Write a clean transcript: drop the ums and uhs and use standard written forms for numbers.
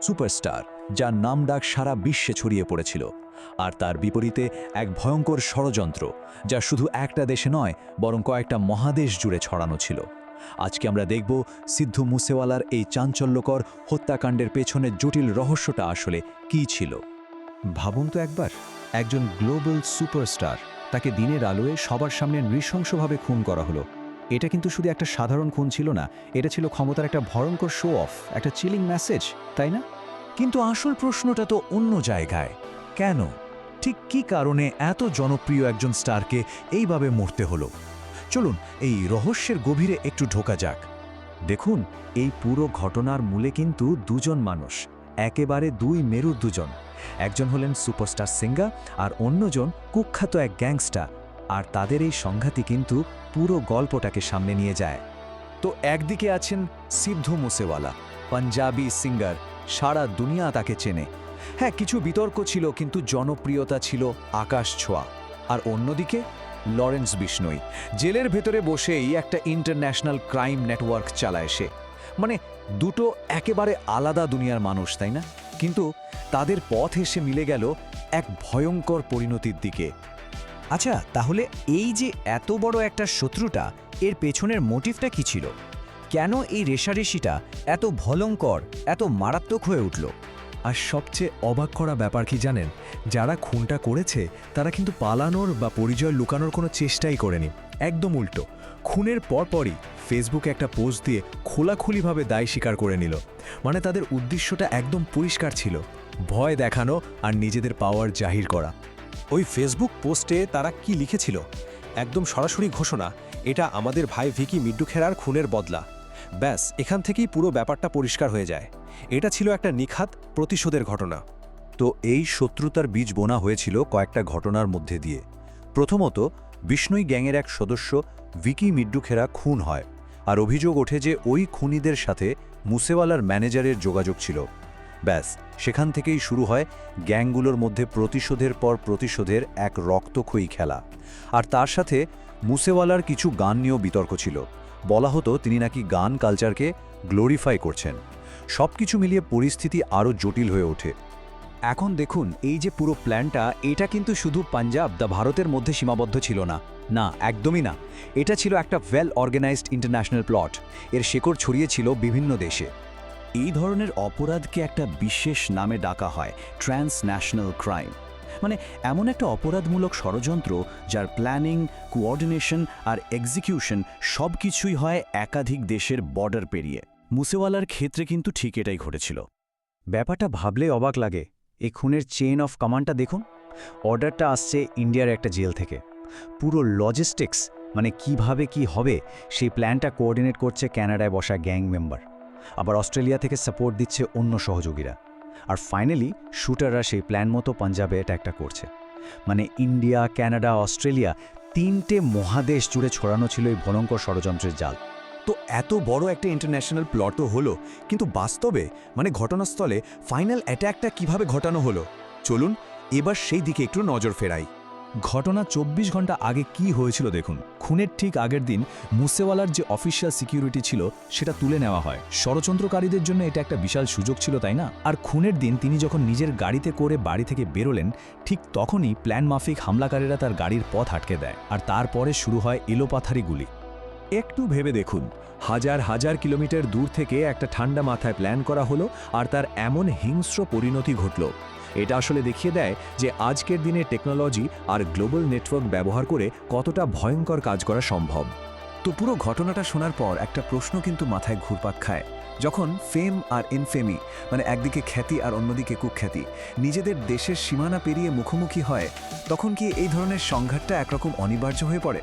Superstar, যার নামডাক সারা বিশ্বে ছড়িয়ে পড়েছিল। আর তার বিপরীতে এক ভয়ঙ্কর ষড়যন্ত্র, যা শুধু একটা দেশে নয় বরং কয়েকটা মহাদেশ জুড়ে ছড়ানো ছিল। আজকে আমরা দেখব সিদ্ধু মুসেওয়ালার এই চাঞ্চল্যকর হত্যাকাণ্ডের পেছনে জটিল রহস্যটা আসলে কী ছিল। ভাবুন তো একবার, একজন গ্লোবাল সুপারস্টার, তাকে দিনের আলোয় সবার সামনে নৃশংসভাবে খুন করা হলো। এটা কিন্তু শুধু একটা সাধারণ খুন ছিল না, এটা ছিল ক্ষমতার একটা ভয়ঙ্কর শো অফ, একটা চিলিং মেসেজ, তাই না? কিন্তু আসল প্রশ্নটা তো অন্য জায়গায়। কেন? ঠিক কী কারণে এত জনপ্রিয় একজন স্টারকে এইভাবে মরতে হলো? চলুন এই রহস্যের গভীরে একটু ঢোকা যাক। দেখুন, এই পুরো ঘটনার মূলে কিন্তু দুজন মানুষ, একেবারে দুই মেরুর দুজন। একজন হলেন সুপারস্টার সিঙ্গার আর অন্যজন কুখ্যাত এক গ্যাংস্টার। আর তাদের এই সংঘাতই কিন্তু পুরো গল্পটাকে সামনে নিয়ে যায়। তো একদিকে আছেন সিদ্ধু মুসেওয়ালা, পাঞ্জাবি সিঙ্গার, সারা দুনিয়া তাকে চেনে। হ্যাঁ, কিছু বিতর্ক ছিল, কিন্তু জনপ্রিয়তা ছিল আকাশ ছোঁয়া। আর অন্যদিকে লরেন্স বিষ্ণোই, জেলের ভেতরে বসেই একটা ইন্টারন্যাশনাল ক্রাইম নেটওয়ার্ক চালায় সে। মানে দুটো একেবারে আলাদা দুনিয়ার মানুষ, তাই না? কিন্তু তাদের পথ এসে মিলে গেল এক ভয়ঙ্কর পরিণতির দিকে। আচ্ছা, তাহলে এই যে এত বড় একটা শত্রুটা, এর পেছনের মোটিভটা কি ছিল? কেন এই রেষারেষিটা এত ভয়ঙ্কর, এত মারাত্মক হয়ে উঠল? আর সবচেয়ে অবাক করা ব্যাপার কি জানেন? যারা খুনটা করেছে তারা কিন্তু পালানোর বা পরিচয় লুকানোর কোনো চেষ্টাই করেনি। একদম উল্টো, খুনের পরপরই ফেসবুকে একটা পোস্ট দিয়ে খোলাখুলিভাবে দায় স্বীকার করে নিল। মানে তাদের উদ্দেশ্যটা একদম পরিষ্কার ছিল, ভয় দেখানো আর নিজেদের পাওয়ার জাহির করা। ওই ফেসবুক পোস্টে তারা কি লিখেছিল? একদম সরাসরি ঘোষণা, এটা আমাদের ভাই ভিকি মিড্ডুখেরার খুনের বদলা। ব্যাস, এখান থেকেই পুরো ব্যাপারটা পরিষ্কার হয়ে যায়। এটা ছিল একটা নিখাত প্রতিশোধের ঘটনা। তো এই শত্রুতার বীজ বোনা হয়েছিল কয়েকটা ঘটনার মধ্যে দিয়ে। প্রথমত, বিষ্ণুই গ্যাংয়ের এক সদস্য ভিকি মিড্ডুখেরা খুন হয়, আর অভিযোগ ওঠে যে ওই খুনিদের সাথে মুসেওয়ালার ম্যানেজারের যোগাযোগ ছিল। ব্যাস, সেখান থেকেই শুরু হয় গ্যাংগুলোর মধ্যে প্রতিশোধের পর প্রতিশোধের এক রক্তক্ষয়ী খেলা। আর তার সাথে মুসেওয়ালার কিছু গান নিয়েও বিতর্ক ছিল। বলা হতো তিনি নাকি গান কালচারকে গ্লোরিফাই করছেন। সবকিছু মিলিয়ে পরিস্থিতি আরও জটিল হয়ে ওঠে। এখন দেখুন, এই যে পুরো প্ল্যানটা, এটা কিন্তু শুধু পাঞ্জাব বা ভারতের মধ্যে সীমাবদ্ধ ছিল না। না, একদমই না। এটা ছিল একটা ওয়েল অর্গানাইজড ইন্টারন্যাশনাল প্লট। এর শেকড় ছড়িয়েছিল বিভিন্ন দেশে। এই ধরনের অপরাধকে একটা বিশেষ নামে ডাকা হয় ট্রান্সন্যাশনাল ক্রাইম। মানে এমন একটা অপরাধমূলক ষড়যন্ত্র যার প্ল্যানিং, কোঅর্ডিনেশন আর এক্সিকিউশন সব কিছুই হয় একাধিক দেশের বর্ডার পেরিয়ে। মুসেওয়ালার ক্ষেত্রে কিন্তু ঠিক এটাই ঘটেছিল। ব্যাপারটা ভাবলে অবাক লাগে। এই খুনের চেইন অফ কমান্ডটা দেখুন। অর্ডারটা আসছে ইন্ডিয়ার একটা জেল থেকে। পুরো লজিস্টিক্স, মানে কিভাবে কি হবে সেই প্ল্যানটা কোঅর্ডিনেট করছে কানাডায় বসা গ্যাং মেম্বার। আবার অস্ট্রেলিয়া থেকে সাপোর্ট দিচ্ছে অন্য সহযোগীরা। আর ফাইনালি শুটাররা সেই প্ল্যান মতো পাঞ্জাবে অ্যাটাকটা করছে। মানে ইন্ডিয়া, কানাডা, অস্ট্রেলিয়া, তিনটে মহাদেশ জুড়ে ছড়ানো ছিল এই ভয়ঙ্কর ষড়যন্ত্রের জাল। তো এত বড় একটা ইন্টারন্যাশনাল প্লট তো হলো, কিন্তু বাস্তবে মানে ঘটনাস্থলে ফাইনাল অ্যাট্যাকটা কিভাবে ঘটানো হলো? চলুন এবার সেই দিকে একটু নজর ফেরাই। ঘটনা ২৪ ঘন্টা আগে কি হয়েছিল দেখুন। খুনের ঠিক আগের দিন মুসেওয়ালার যে অফিসিয়াল সিকিউরিটি ছিল সেটা তুলে নেওয়া হয়। ষড়যন্ত্রকারীদের জন্য এটা একটা বিশাল সুযোগ ছিল, তাই না? আর খুনের দিন তিনি যখন নিজের গাড়িতে করে বাড়ি থেকে বেরোলেন, ঠিক তখনই প্ল্যান মাফিক হামলাকারীরা তার গাড়ির পথ আটকে দেয়। আর তারপরে শুরু হয় এলোপাথারি গুলি। একটু ভেবে দেখুন, হাজার হাজার কিলোমিটার দূর থেকে একটা ঠান্ডা মাথায় প্ল্যান করা হলো, আর তার এমন হিংস্র পরিণতি ঘটল। এটা আসলে দেখিয়ে দেয় যে আজকের দিনে টেকনোলজি আর গ্লোবাল নেটওয়ার্ক ব্যবহার করে কতটা ভয়ঙ্কর কাজ করা সম্ভব। তো পুরো ঘটনাটা শোনার পর একটা প্রশ্ন কিন্তু মাথায় ঘুরপাক খায়। যখন ফেম আর ইনফেমি, মানে একদিকে খ্যাতি আর অন্যদিকে কুখ্যাতি, নিজেদের দেশের সীমানা পেরিয়ে মুখোমুখি হয়, তখন কি এই ধরনের সংঘাতটা একরকম অনিবার্য হয়ে পড়ে?